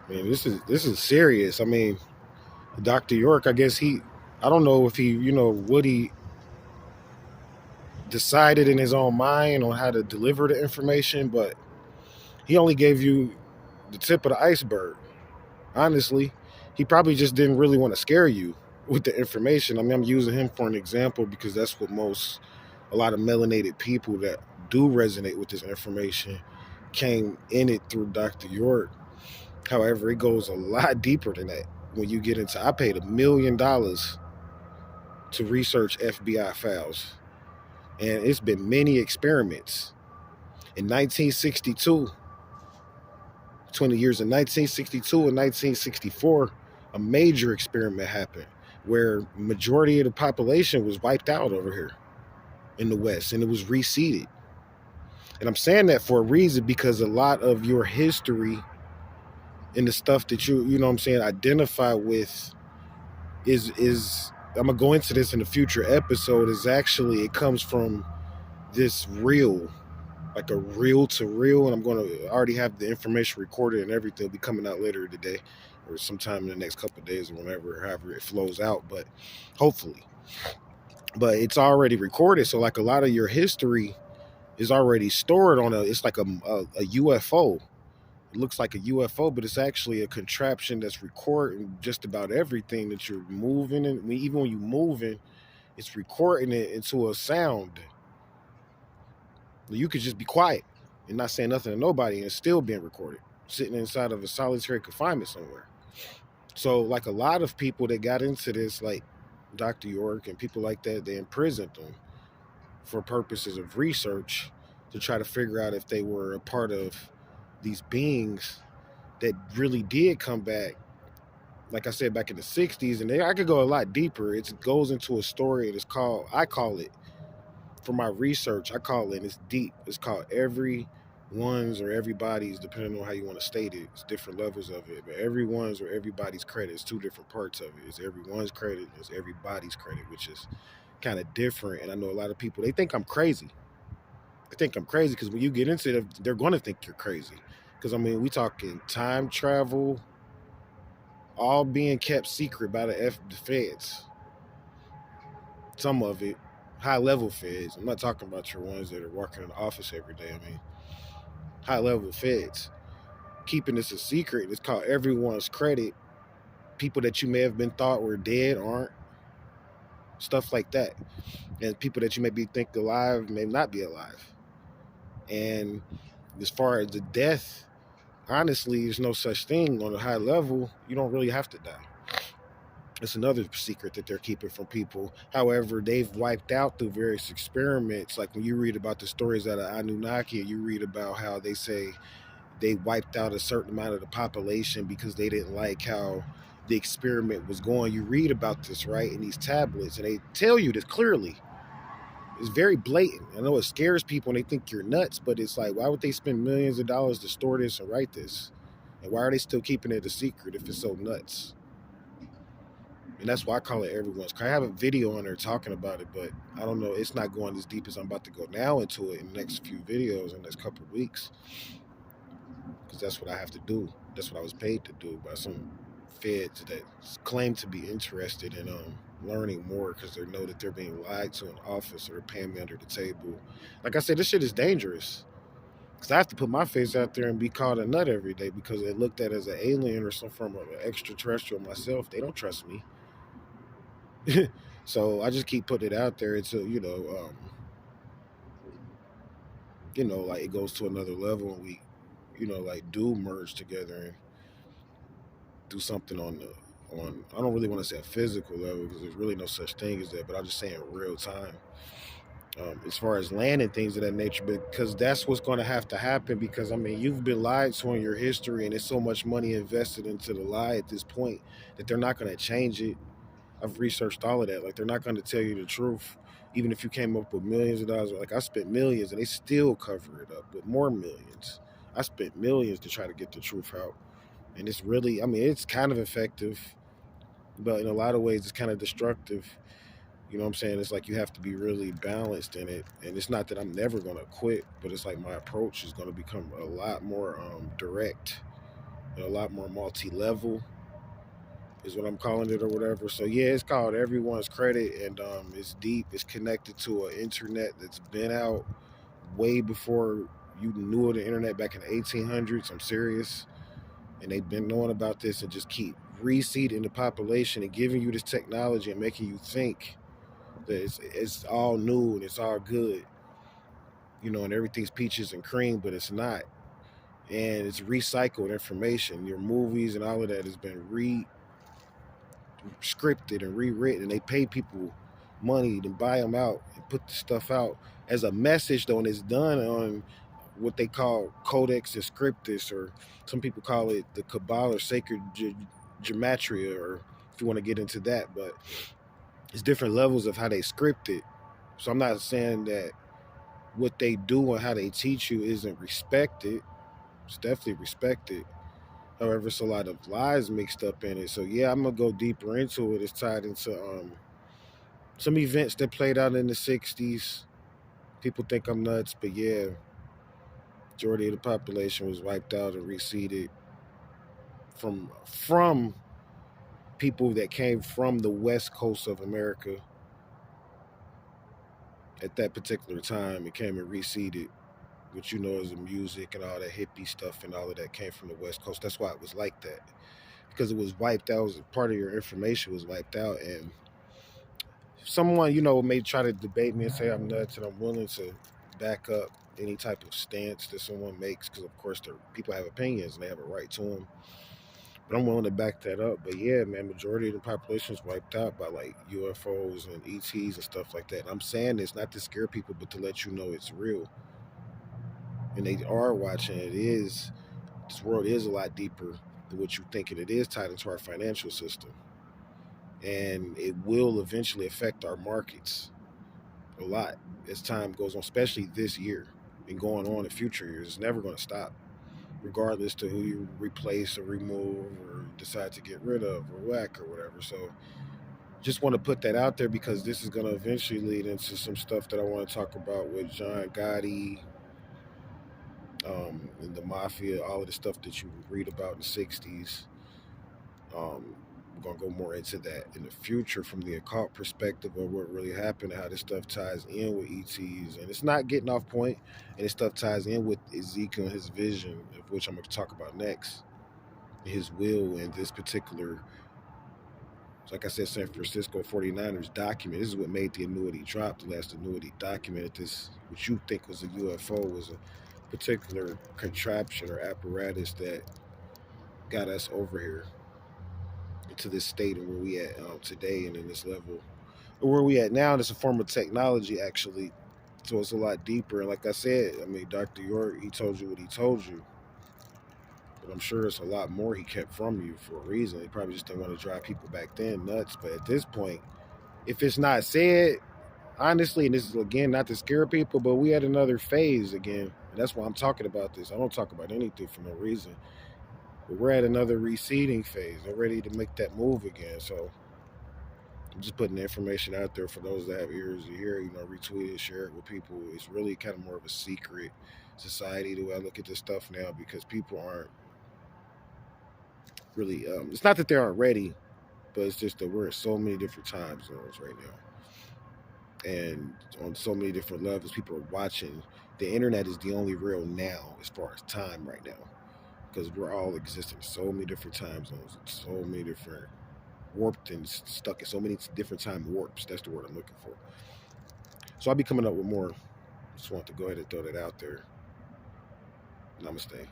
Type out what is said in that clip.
Man, this is serious. I mean, Dr. York, I guess I don't know if he, what he decided in his own mind on how to deliver the information, but he only gave you the tip of the iceberg. Honestly, he probably just didn't really want to scare you with the information. I mean, I'm using him for an example because that's what a lot of melanated people that do resonate with this information came in it through Dr. York. However, it goes a lot deeper than that. When you get into, I paid $1 million to research FBI files, and it's been many experiments. In 1962, 20 years in 1962 and 1964, a major experiment happened where majority of the population was wiped out over here in the West, and it was reseeded. And I'm saying that for a reason because a lot of your history and the stuff that you know what I'm saying, identify with is I'm gonna go into this in a future episode. Is actually it comes from this real, like a reel to reel, and I'm gonna already have the information recorded and everything. Will be coming out later today, or sometime in the next couple of days, or whenever, however it flows out. But hopefully, but it's already recorded. So like a lot of your history is already stored on it's like a UFO. It looks like a UFO, but it's actually a contraption that's recording just about everything that you're moving, and even when you're moving, it's recording it into a sound. You could just be quiet and not say nothing to nobody and still being recorded, sitting inside of a solitary confinement somewhere. So, like a lot of people that got into this, like Dr. York and people like that, they imprisoned them for purposes of research to try to figure out if they were a part of these beings that really did come back. Like I said, back in the 60s, and I could go a lot deeper. It goes into a story, and I call it, for my research, I call it, and it's deep. It's called Everyone's or Everybody's, depending on how you want to state it. It's different levels of it, but everyone's or everybody's credit. It's two different parts of it. It's everyone's credit, it's everybody's credit, which is kind of different. And I know a lot of people, they think I'm crazy. They think I'm crazy because when you get into it, they're going to think you're crazy. Because I mean, we talking time travel, all being kept secret by the feds. Some of it, high level feds. I'm not talking about your ones that are working in the office every day. I mean, high level feds keeping this a secret. It's called everyone's credit. People that you may have been thought were dead aren't. Stuff like that, and people that you may be think alive may not be alive. And as far as the death, honestly, there's no such thing on a high level. You don't really have to die. It's another secret that they're keeping from people. However, they've wiped out through various experiments. Like when you read about the stories out of Anunnaki, you read about how they say they wiped out a certain amount of the population because they didn't like how the experiment was going. You read about this, right, in these tablets, and they tell you this clearly. It's very blatant. I know it scares people and they think you're nuts, but it's like, why would they spend millions of dollars to store this and write this? And why are they still keeping it a secret if it's so nuts? And that's why I call it everyone's. I have a video on there talking about it, but I don't know. It's not going as deep as I'm about to go now into it in the next few videos in the next couple of weeks, because that's what I have to do. That's what I was paid to do by some feds that claim to be interested in learning more because they know that they're being lied to in office or they're paying me under the table. Like I said, this shit is dangerous because I have to put my face out there and be called a nut every day because they looked at as an alien or some form of an extraterrestrial myself. They don't trust me. So I just keep putting it out there until like it goes to another level and we, like do merge together and do something on. I don't really want to say a physical level because there's really no such thing as that, but I'm just saying real time. As far as land and things of that nature, because that's what's going to have to happen. Because I mean, you've been lied to in your history, and there's so much money invested into the lie at this point that they're not going to change it. I've researched all of that. Like they're not going to tell you the truth, even if you came up with millions of dollars. Like I spent millions, and they still cover it up with more millions. I spent millions to try to get the truth out, and it's really, I mean, it's kind of effective, but in a lot of ways, it's kind of destructive. You know what I'm saying? It's like you have to be really balanced in it, and it's not that I'm never going to quit, but it's like my approach is going to become a lot more direct and a lot more multi-level is what I'm calling it or whatever. So yeah, it's called Everyone's Credit, and it's deep. It's connected to an internet that's been out way before you knew of the internet back in the 1800s. I'm serious. And they've been knowing about this and just keep reseeding the population and giving you this technology and making you think that it's all new and it's all good, and everything's peaches and cream, but it's not. And it's recycled information. Your movies and all of that has been scripted and rewritten, and they pay people money to buy them out and put the stuff out as a message, though, and it's done on what they call codex and scriptus, or some people call it the Kabbalah or sacred gematria, or if you want to get into that. But it's different levels of how they script it. So I'm not saying that what they do and how they teach you isn't respected. It's definitely respected. However, it's a lot of lies mixed up in it. So yeah, I'm gonna go deeper into it. It's tied into some events that played out in the '60s. People think I'm nuts, but yeah, majority of the population was wiped out and reseeded from people that came from the west coast of America at that particular time. It came and reseeded, which is the music and all that hippie stuff and all of that came from the west coast. That's why it was like that, because it was wiped out. Part of your information was wiped out, and someone may try to debate me and say I'm nuts, and I'm willing to back up any type of stance that someone makes, because of course people have opinions and they have a right to them. But I'm willing to back that up. But yeah, man, majority of the population is wiped out by like UFOs and ETs and stuff like that. And I'm saying this not to scare people, but to let you know it's real. And they are watching. This world is a lot deeper than what you think, and it is tied into our financial system. And it will eventually affect our markets a lot as time goes on, especially this year and going on in future years. It's never going to stop, regardless to who you replace or remove or decide to get rid of or whack or whatever. So just want to put that out there, because this is going to eventually lead into some stuff that I want to talk about with John Gotti, and the mafia, all of the stuff that you read about in the '60s. We're going to go more into that in the future from the occult perspective of what really happened and how this stuff ties in with ETs. And it's not getting off point, and this stuff ties in with Ezekiel and his vision, of which I'm going to talk about next. His will and this particular, like I said, San Francisco 49ers document. This is what made the annuity drop. The last annuity documented this, which you think was a UFO, was a particular contraption or apparatus that got us over here into this state and where we at today and in this level. And where we at now, it's a form of technology, actually. So it's a lot deeper. And like I said, I mean, Dr. York, he told you what he told you. But I'm sure it's a lot more he kept from you for a reason. He probably just didn't want to drive people back then nuts. But at this point, if it's not said, honestly, and this is again not to scare people, but we had another phase again. And that's why I'm talking about this. I don't talk about anything for no reason. But we're at another receding phase. They're ready to make that move again. So I'm just putting the information out there for those that have ears to hear, retweet it, share it with people. It's really kind of more of a secret society the way I look at this stuff now, because people aren't really, it's not that they aren't ready, but it's just that we're at so many different time zones right now. And on so many different levels, people are watching. The internet is the only real now as far as time right now, because we're all existing in so many different time zones, so many different warped and stuck in so many different time warps. That's the word I'm looking for. So I'll be coming up with more. Just want to go ahead and throw that out there. Namaste.